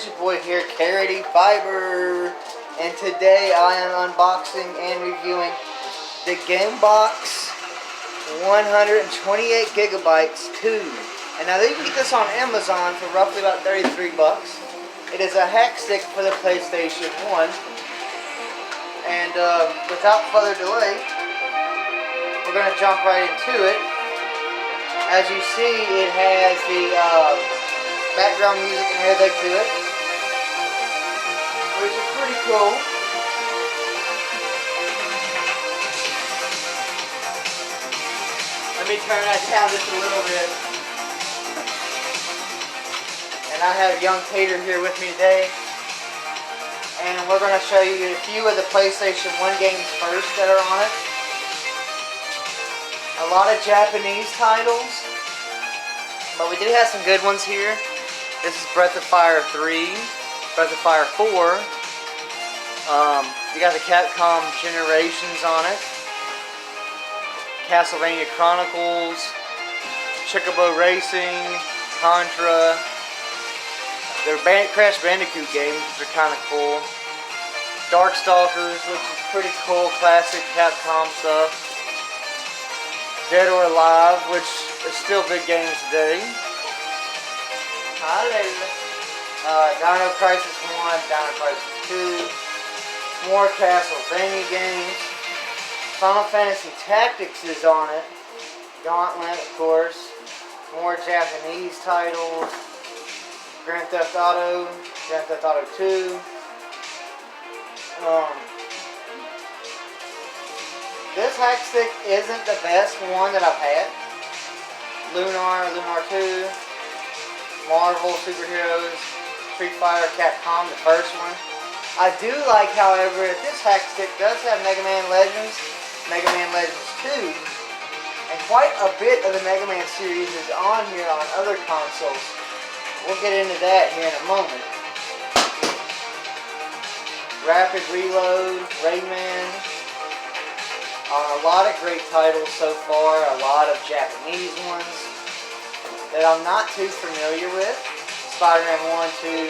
is your boy here, Carity Fiber, and today I am unboxing and reviewing the Gamebox 128 gigabytes 2. And now you can get this on Amazon for roughly about 33 bucks. It is a hack stick for the PlayStation 1. And without further delay, we're going to jump right into it. As you see, it has the background music and everything to it, which is pretty cool. Let me turn that down just a little bit. And I have young Tater here with me today, and we're going to show you a few of the PlayStation 1 games first that are on it. A lot of Japanese titles, but we do have some good ones here. This is Breath of Fire 3, Breath of Fire 4. You got the Capcom Generations on it. Castlevania Chronicles, Chocobo Racing, Contra. They're Crash Bandicoot games, which are kind of cool. Darkstalkers, which is pretty cool, classic Capcom stuff. Dead or Alive, which is still big games today. Dino Crisis 1, Dino Crisis 2, more Castlevania games. Final Fantasy Tactics is on it. Gauntlet, of course. More Japanese titles. Grand Theft Auto, Grand Theft Auto 2. This hack stick isn't the best one that I've had. Lunar 2. Marvel, Superheroes, Street Fighter, Capcom, the first one. I do like, however, that this hack stick does have Mega Man Legends, Mega Man Legends 2, and quite a bit of the Mega Man series is on here on other consoles. We'll get into that here in a moment. Rapid Reload, Rayman. A lot of great titles so far, a lot of Japanese ones that I'm not too familiar with. Spider-Man 1, 2,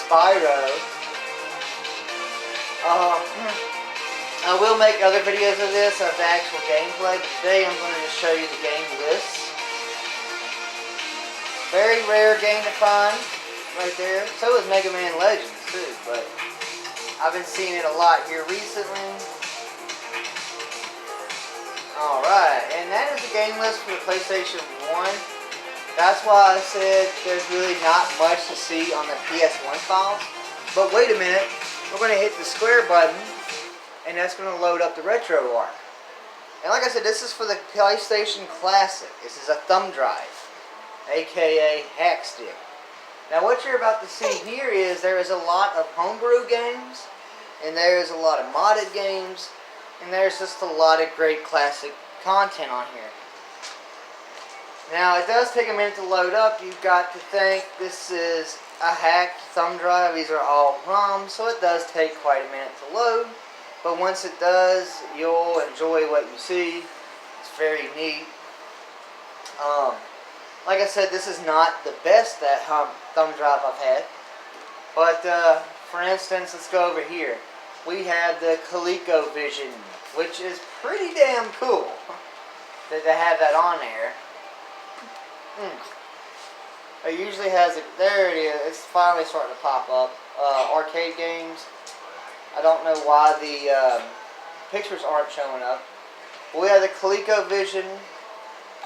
Spyro. I will make other videos of this, of the actual gameplay, but today I'm going to just show you the game lists. Very rare game to find, right there. So is Mega Man Legends, too, but I've been seeing it a lot here recently. Alright, and that is the game list for the PlayStation 1. That's why I said there's really not much to see on the PS1 files. But wait a minute, we're going to hit the square button, and that's going to load up the retroarch. And like I said, this is for the PlayStation Classic. This is a thumb drive, aka hack stick. Now what you're about to see here is there is a lot of homebrew games, and there is a lot of modded games, and there's just a lot of great classic content on here. Now, it does take a minute to load up. You've got to think this is a hacked thumb drive. These are all ROMs, so it does take quite a minute to load. But once it does, you'll enjoy what you see. It's very neat. Like I said, this is not the best thumb drive I've had. But, for instance, let's go over here. We have the ColecoVision, which is pretty damn cool that they have that on there. It usually has a, there it is, it's finally starting to pop up. Arcade games. I don't know why the pictures aren't showing up. We have the ColecoVision.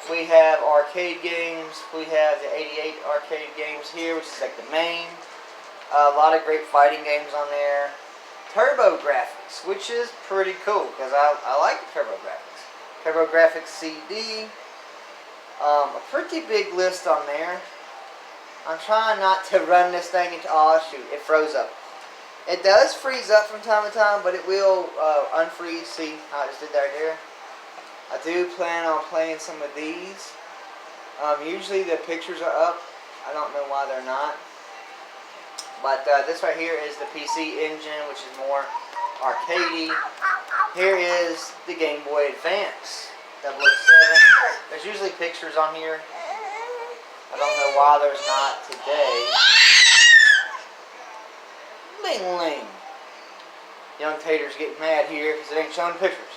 We have arcade games. We have the 88 arcade games here, which is like the main. A lot of great fighting games on there. TurboGrafx, which is pretty cool because I like the TurboGrafx. TurboGrafx CD. A pretty big list on there. I'm trying not to run this thing into, oh shoot, it froze up. It does freeze up from time to time, but it will unfreeze. See how I just did that there? I do plan on playing some of these. Usually the pictures are up. I don't know why they're not. But this right here is the PC engine, which is more arcadey. Here is the Game Boy Advance 007. There's usually pictures on here. I don't know why there's not today. Ling. Young Tater's getting mad here because it ain't showing pictures.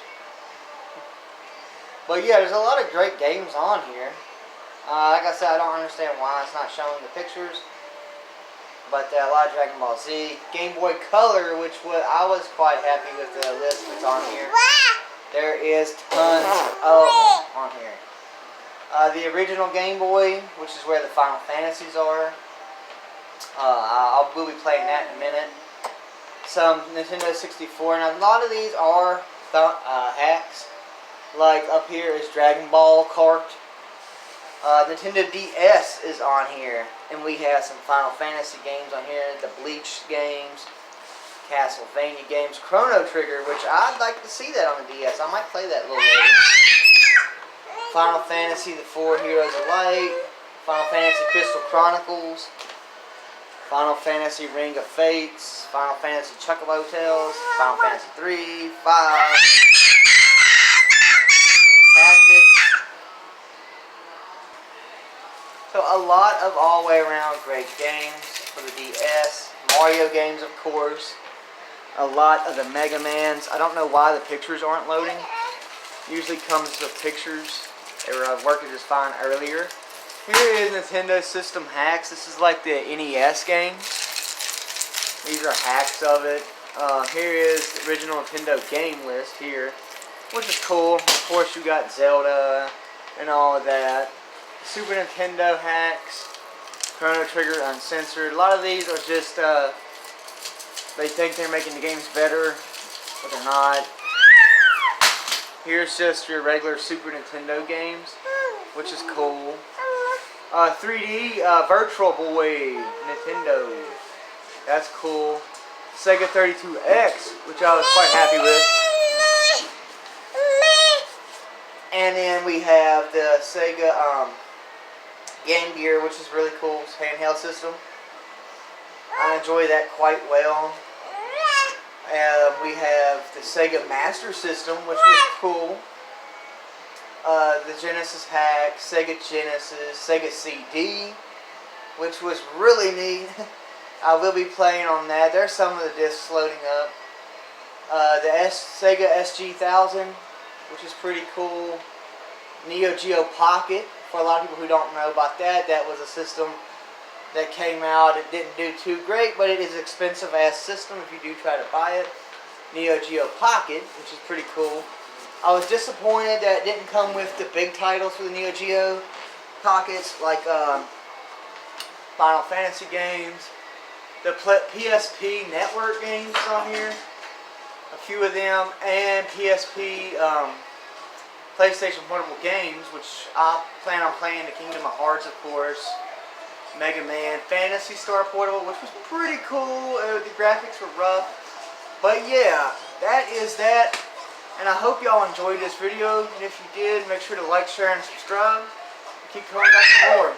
But yeah, there's a lot of great games on here. Like I said, I don't understand why it's not showing the pictures. But a lot of Dragon Ball Z. Game Boy Color, which I was quite happy with the list that's on here. There is tons of them on here. The original Game Boy, which is where the Final Fantasies are. We'll be playing that in a minute. Some Nintendo 64. Now, a lot of these are hacks. Like up here is Dragon Ball Kart. Nintendo DS is on here. And we have some Final Fantasy games on here. The Bleach games. Castlevania games. Chrono Trigger, which I'd like to see that on the DS. I might play that a little later. Final Fantasy, The Four Heroes of Light. Final Fantasy Crystal Chronicles. Final Fantasy Ring of Fates. Final Fantasy Chocobo Tales. Final Fantasy 3, 5. Tactics. So a lot of all way around great games for the DS. Mario games, of course. A lot of the Mega Mans. I don't know why the pictures aren't loading. Usually comes with pictures. They were working just fine earlier. Here is Nintendo System hacks. This is like the NES games. These are hacks of it. Here is the original Nintendo game list here, which is cool. Of course, you got Zelda and all of that. Super Nintendo hacks. Chrono Trigger Uncensored. A lot of these are just, they think they're making the games better, but they're not. Here's just your regular Super Nintendo games, which is cool. 3D Virtual Boy Nintendo. That's cool. Sega 32X, which I was quite happy with. And then we have the Sega Game Gear, which is really cool. It's a handheld system. I enjoy that quite well. We have the Sega Master System, which was cool. The Genesis hack, Sega Genesis, Sega CD, which was really neat. I will be playing on that. There's some of the discs loading up. The Sega SG-1000, which is pretty cool. Neo Geo Pocket, for a lot of people who don't know about that, that was a system that came out. It didn't do too great, but it is an expensive ass system if you do try to buy it. Neo Geo Pocket, which is pretty cool. I was disappointed that it didn't come with the big titles for the Neo Geo Pockets, like Final Fantasy games. The PSP Network games on here, a few of them, and PSP PlayStation Portable games, which I plan on playing. The Kingdom of Hearts, of course. Mega Man, Phantasy Star Portable, which was pretty cool. The graphics were rough. But yeah, that is that. And I hope y'all enjoyed this video. And if you did, make sure to like, share, and subscribe. Keep coming back for more.